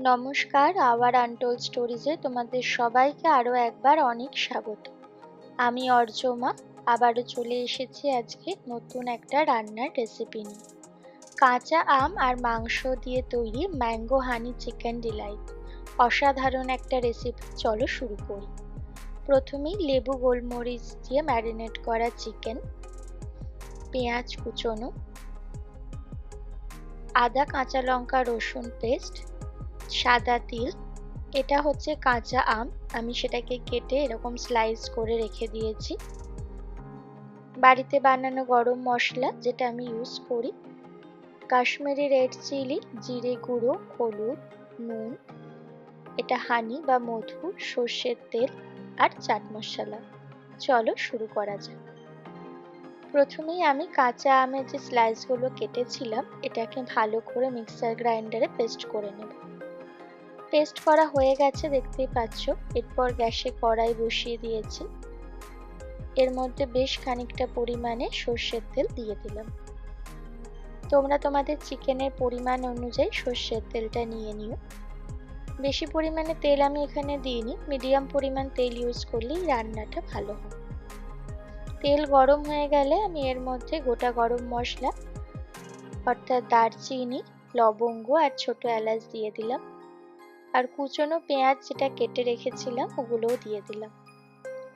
নমস্কার, hour untold স্টোরিজে তোমাদের সবাইকে আরও একবার অনেক স্বাগত। আমি অর্চমা আবারও চলে এসেছি আজকে নতুন একটা রান্নার রেসিপি নিয়ে। কাঁচা আম আর মাংস দিয়ে তৈরি ম্যাঙ্গো হানি চিকেন ডিলাইট। অসাধারণ একটা রেসিপি, চলো শুরু করি। প্রথমেই লেবু গোলমরিচ দিয়ে ম্যারিনেট করা চিকেন, পেঁয়াজ কুচোনো, আদা কাঁচা লঙ্কা রসুন পেস্ট, সাদা তিল, এটা হচ্ছে কাঁচা আম, আমি সেটাকে কেটে এরকম স্লাইস করে রেখে দিয়েছি। বাড়িতে বানানো গরম মশলা যেটা আমি ইউজ করি, কাশ্মীরি রেড চিলি, জিরে গুঁড়ো, হলুদ, নুন, এটা হানি বা মধু, সর্ষের তেল আর চাট মশলা। চলো শুরু করা যাক। প্রথমেই আমি কাঁচা আমের যে স্লাইসগুলো কেটেছিলাম এটাকে ভালো করে মিক্সার গ্রাইন্ডারে পেস্ট করে নেব। পেস্ট করা হয়ে গেছে দেখতেই পাচ্ছ। এরপর গ্যাসে কড়াই বসিয়ে দিয়েছি, এর মধ্যে বেশ খানিকটা পরিমাণে সর্ষের তেল দিয়ে দিলাম। তোমরা তোমাদের চিকেনের পরিমাণ অনুযায়ী সর্ষের তেলটা নিয়ে নিও। বেশি পরিমাণে তেল আমি এখানে দিইনি, মিডিয়াম পরিমাণ তেল ইউজ করলেই রান্নাটা ভালো হয়। তেল গরম হয়ে গেলে আমি এর মধ্যে গোটা গরম মশলা অর্থাৎ দারচিনি, লবঙ্গ আর ছোট এলাচ দিয়ে দিলাম, আর কুচনো পেঁয়াজ যেটা কেটে রেখেছিলাম ওগুলোও দিয়ে দিলাম।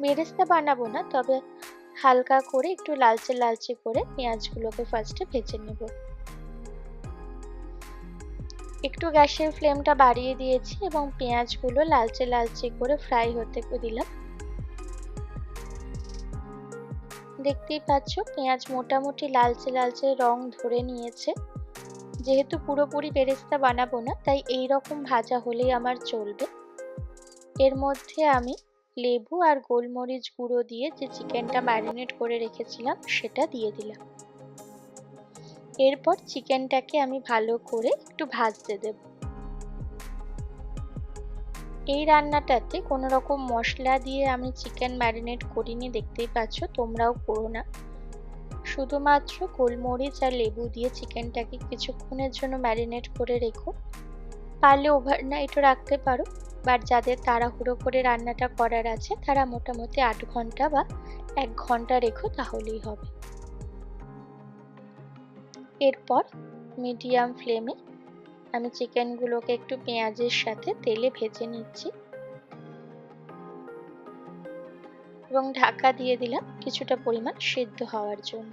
বেরেস্তা বানাবো না, তবে হালকা করে একটু লালচে লালচে করে পেঁয়াজগুলোকে ফার্স্টে ভেজে নেব। একটু গ্যাসের ফ্লেমটা বাড়িয়ে দিয়েছি এবং পেঁয়াজগুলো লালচে লালচে করে ফ্রাই হতে দিলাম। দেখতেই পাচ্ছ পেঁয়াজ মোটামুটি লালচে লালচে রং ধরে নিয়েছে। যেহেতু পুরোপুরি বেরেস্তা বানাবো না, তাই এই রকম ভাজা হলেই আমার চলবে। এর মধ্যে আমি লেবু আর গোলমরিচ গুঁড়ো দিয়ে যে চিকেনটা ম্যারিনেট করে রেখেছিলাম সেটা দিয়ে দিলাম। এরপর চিকেনটাকে আমি ভালো করে একটু ভাজতে দেব। এই রান্নাটাতে কোনো রকম মশলা দিয়ে আমি চিকেন ম্যারিনেট করিনি, দেখতেই পাচ্ছ, তোমরাও করো না। শুধুমাত্র গোলমরিচ আর লেবু দিয়ে চিকেনটাকে কিছুক্ষণের জন্য ম্যারিনেট করে রেখো। পারলে ওভারনাইটও রাখতে পারো, বাট যাদের তাড়াহুড়ো করে রান্নাটা করার আছে তারা মোটামুটি 8 ঘন্টা বা 1 ঘন্টা রেখো, তাহলেই হবে। এরপর মিডিয়াম ফ্লেমে আমি চিকেনগুলোকে একটু পেঁয়াজের সাথে তেলে ভেজে নিচ্ছি এবং ঢাকা দিয়ে দিলাম কিছুটা পরিমাণ সিদ্ধ হওয়ার জন্য।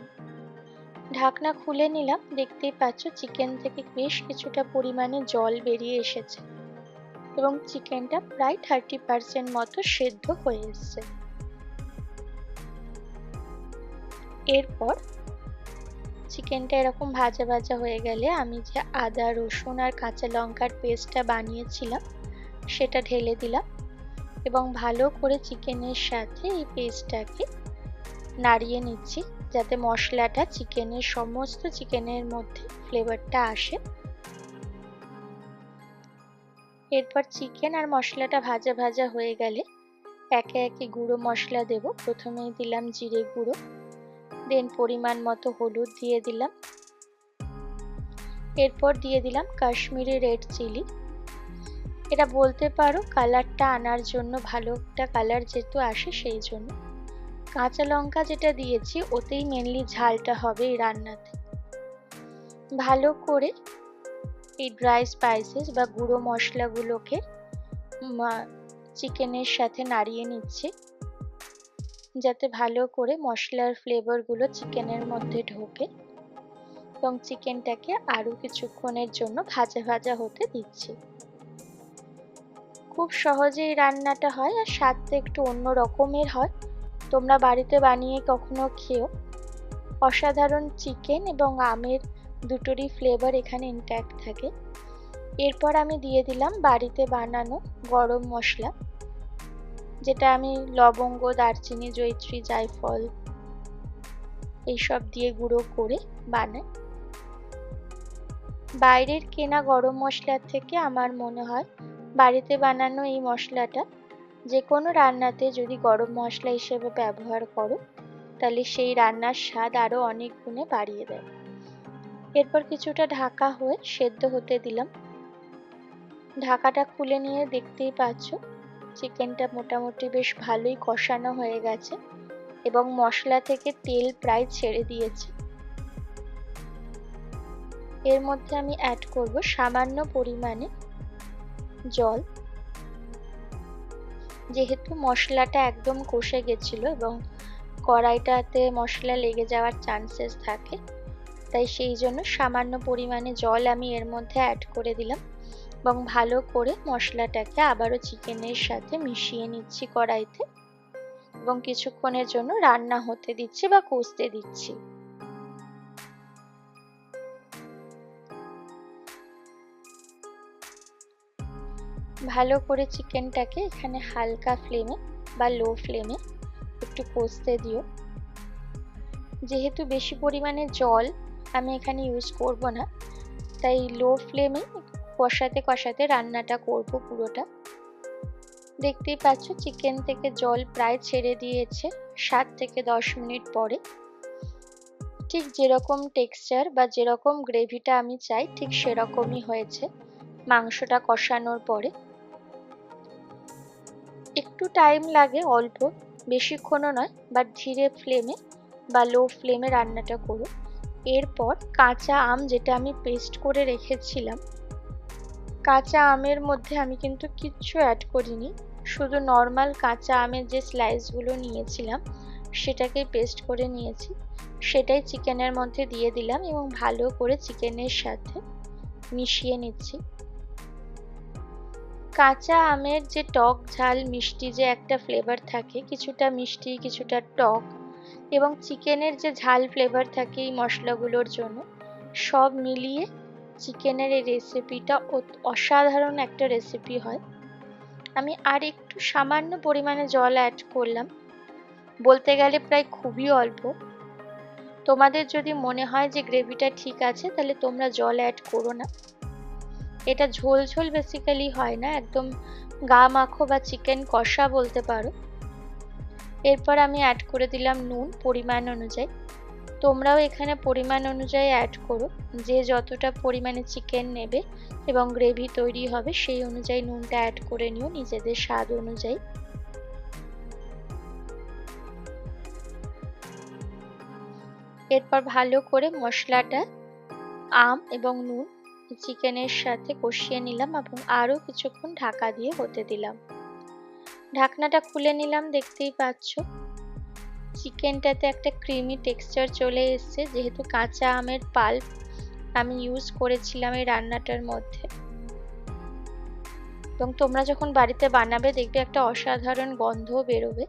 ঢাকনা খুলে নিলাম, দেখতেই পাচ্ছ চিকেন থেকে বেশ কিছুটা পরিমাণে জল বেরিয়ে এসেছে এবং চিকেনটা প্রায় 30% মতো সেদ্ধ হয়ে এসেছে। এরপর চিকেনটা এরকম ভাজা ভাজা হয়ে গেলে আমি যে আদা রসুন আর কাঁচা লঙ্কার পেস্টটা বানিয়েছিলাম সেটা ঢেলে দিলাম এবং ভালো করে চিকেনের সাথে এই পেস্টটাকে নাড়িয়ে নিচ্ছি, যাতে মশলাটা চিকেনের মধ্যে ফ্লেভারটা আসে। এরপর চিকেন আর মশলাটা ভাজা ভাজা হয়ে গেলে একে একে গুঁড়ো মশলা দেব। প্রথমেই দিলাম জিরে গুঁড়ো, দেন পরিমাণ মতো হলুদ দিয়ে দিলাম, এরপর দিয়ে দিলাম কাশ্মীরি রেড চিলি। এটা বলতে পারো কালারটা আনার জন্য, ভালো একটা কালার যেহেতু আসে সেই জন্য। কাঁচা লঙ্কা যেটা দিয়েছি ওতেই মেনলি ঝালটা হবে এই রান্নাতে। ভালো করে এই ড্রাই স্পাইসেস বা গুঁড়ো মশলাগুলোকে চিকেনের সাথে নাড়িয়ে নিচ্ছি, যাতে ভালো করে মশলার ফ্লেভারগুলো চিকেনের মধ্যে ঢোকে, এবং চিকেনটাকে আরও কিছুক্ষণের জন্য ভাজা ভাজা হতে দিচ্ছি। খুব সহজেই রান্নাটা হয় আর স্বাদটা একটু অন্য রকমের হয়। তোমরা বাড়িতে বানিয়ে কখনো খেও। অসাধারণ চিকেন এবং আমের দুটোরই ফ্লেভার এখানে ইনট্যাক্ট থাকে। এরপর আমি দিয়ে দিলাম বাড়িতে বানানো গরম মশলা, যেটা আমি লবঙ্গ, দারচিনি, জয়িত্রী, জায়ফল এইসব দিয়ে গুঁড়ো করে বানাই। বাইরের কেনা গরম মশলার থেকে আমার মনে হয় বাড়িতে বানানো এই মশলাটা যে কোনো রান্নাতে যদি গরম মশলা হিসেবে ব্যবহার করো তাহলে সেই রান্নার স্বাদ আরও অনেক গুণে বাড়িয়ে দেয়। এরপর কিছুটা ঢাকা হয়ে সেদ্ধ হতে দিলাম। ঢাকাটা খুলে নিয়ে দেখতেই পাচ্ছ চিকেনটা মোটামুটি বেশ ভালোই কষানো হয়ে গেছে এবং মশলা থেকে তেল প্রায় ছেড়ে দিয়েছে। এর মধ্যে আমি অ্যাড করব সামান্য পরিমাণে জল, যেহেতু মশলাটা একদম কষে গেছিল এবং কড়াইটাতে মশলা লেগে যাওয়ার চান্সেস থাকে, তাই সেই জন্য সামান্য পরিমাণে জল আমি এর মধ্যে অ্যাড করে দিলাম এবং ভালো করে মশলাটাকে আবারও চিকেনের সাথে মিশিয়ে নিচ্ছি কড়াইতে এবং কিছুক্ষণের জন্য রান্না হতে দিচ্ছি বা কষতে দিচ্ছি। ভালো করে চিকেনটাকে এখানে হালকা ফ্লেমে বা লো ফ্লেমে একটু কষতে দিও। যেহেতু বেশি পরিমাণে জল আমি এখানে ইউজ করব না, তাই লো ফ্লেমে কষাতে কষাতে রান্নাটা করব পুরোটা। দেখতেই পাচ্ছ চিকেন থেকে জল প্রায় ছেড়ে দিয়েছে 7 থেকে 10 মিনিট পরে। ঠিক যেরকম টেক্সচার বা যেরকম গ্রেভিটা আমি চাই ঠিক সেরকমই হয়েছে মাংসটা কষানোর পরে। একটু টাইম লাগে, অল্প, বেশিক্ষণও নয়, বাট ধীরে ফ্লেমে বা লো ফ্লেমে রান্নাটা করো। এরপর কাঁচা আম যেটা আমি পেস্ট করে রেখেছিলাম, কাঁচা আমের মধ্যে আমি কিন্তু কিচ্ছু অ্যাড করিনি, শুধু নর্মাল কাঁচা আমের যে স্লাইসগুলো নিয়েছিলাম সেটাকে পেস্ট করে নিয়েছি, সেটাই চিকেনের মধ্যে দিয়ে দিলাম এবং ভালো করে চিকেনের সাথে মিশিয়ে নিচ্ছি। কাঁচা আমের যে টক ঝাল মিষ্টি যে একটা ফ্লেভার থাকে, কিছুটা মিষ্টি কিছুটা টক, এবং চিকেনের যে ঝাল ফ্লেভার থাকে এই মশলাগুলোর জন্য, সব মিলিয়ে চিকেনের এই রেসিপিটা অসাধারণ একটা রেসিপি হয়। আমি আর একটু সামান্য পরিমাণে জল অ্যাড করলাম, বলতে গেলে প্রায় খুবই অল্প। তোমাদের যদি মনে হয় যে গ্রেভিটা ঠিক আছে তাহলে তোমরা জল অ্যাড করো না। এটা ঝোল ঝোল বেসিক্যালি হয় না, একদম গা মাখো বা চিকেন কষা বলতে পারো। এরপর আমি অ্যাড করে দিলাম নুন পরিমাণ অনুযায়ী। তোমরাও এখানে পরিমাণ অনুযায়ী অ্যাড করো, যে যতটা পরিমাণে চিকেন নেবে এবং গ্রেভি তৈরি হবে সেই অনুযায়ী নুনটা অ্যাড করে নিও নিজেদের স্বাদ অনুযায়ী। এরপর ভালো করে মশলাটা আম এবং নুন চিকেনের সাথে কষিয়ে নিলাম এবং আরও কিছুক্ষণ ঢাকা দিয়ে হতে দিলাম। ঢাকনাটা খুলে নিলাম, দেখতেই পাচ্ছ চিকেনটাতে একটা ক্রিমি টেক্সচার চলে এসছে, যেহেতু কাঁচা আমের পাল্প আমি ইউজ করেছিলাম এই রান্নাটার মধ্যে। এবং তোমরা যখন বাড়িতে বানাবে দেখবে একটা অসাধারণ গন্ধ বেরোবে।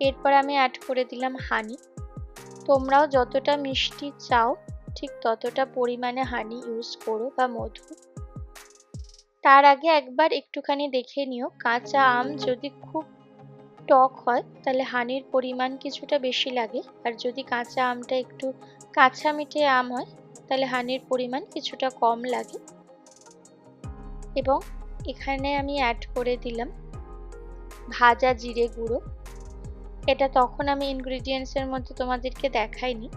এরপর আমি অ্যাড করে দিলাম হানি। তোমরাও যতটা মিষ্টি চাও ঠিক ততটা পরিমাণে হানি ইউজ করো বা মধু। তার আগে একবার একটুখানি দেখে নিও, কাঁচা আম যদি খুব টক হয় তাহলে হানির পরিমাণ কিছুটা বেশি লাগে, আর যদি কাঁচা আমটা একটু কাঁচা মিঠে আম হয় তাহলে হানির পরিমাণ কিছুটা কম লাগে। এবং এখানে আমি অ্যাড করে দিলাম ভাজা জিরে গুঁড়ো। এটা তখন আমি ইনগ্রিডিয়েন্টসের মধ্যে তোমাদেরকে দেখাইনি,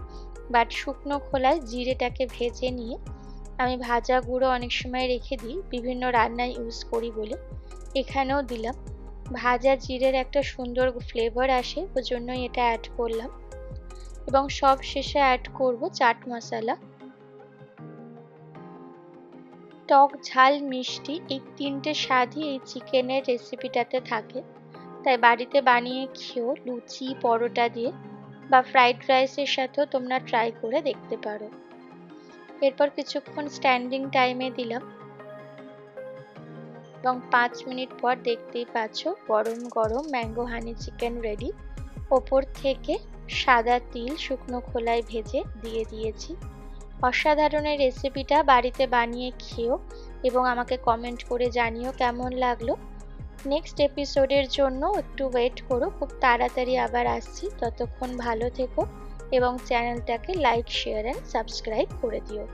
বাট শুকনো খোলায় জিরেটাকে ভেজে নিয়ে আমি ভাজা গুঁড়ো অনেক সময় রেখে দিই, বিভিন্ন রান্নায় ইউজ করি বলে এখানেও দিলাম। ভাজা জিরের একটা সুন্দর ফ্লেভার আসে, ওই জন্যই এটা অ্যাড করলাম। এবং সব শেষে অ্যাড করব চাট মশলা। টক ঝাল মিষ্টি এই তিনটে স্বাদই এই চিকেনের রেসিপিটাতে থাকে, তাই বাড়িতে বানিয়ে খেও লুচি পরোটা দিয়ে বা ফ্রাইড রাইসের সাথেও তোমরা ট্রাই করে দেখতে পারো। এরপর কিছুক্ষণ স্ট্যান্ডিং টাইমে দিলাম এবং 5 মিনিট পর দেখতেই পাচ্ছ গরম গরম ম্যাঙ্গো হানি চিকেন রেডি। ওপর থেকে সাদা তিল শুকনো খোলায় ভেজে দিয়ে দিয়েছি। অসাধারণ এই রেসিপিটা বাড়িতে বানিয়ে খেও এবং আমাকে কমেন্ট করে জানিও কেমন লাগলো। নেক্সট এপিসোডের জন্য একটু ওয়েট করো, খুব তাড়াতাড়ি আবার আসছি। ততক্ষণ ভালো থেকো এবং চ্যানেলটাকে লাইক শেয়ার অ্যান্ড সাবস্ক্রাইব করে দিও।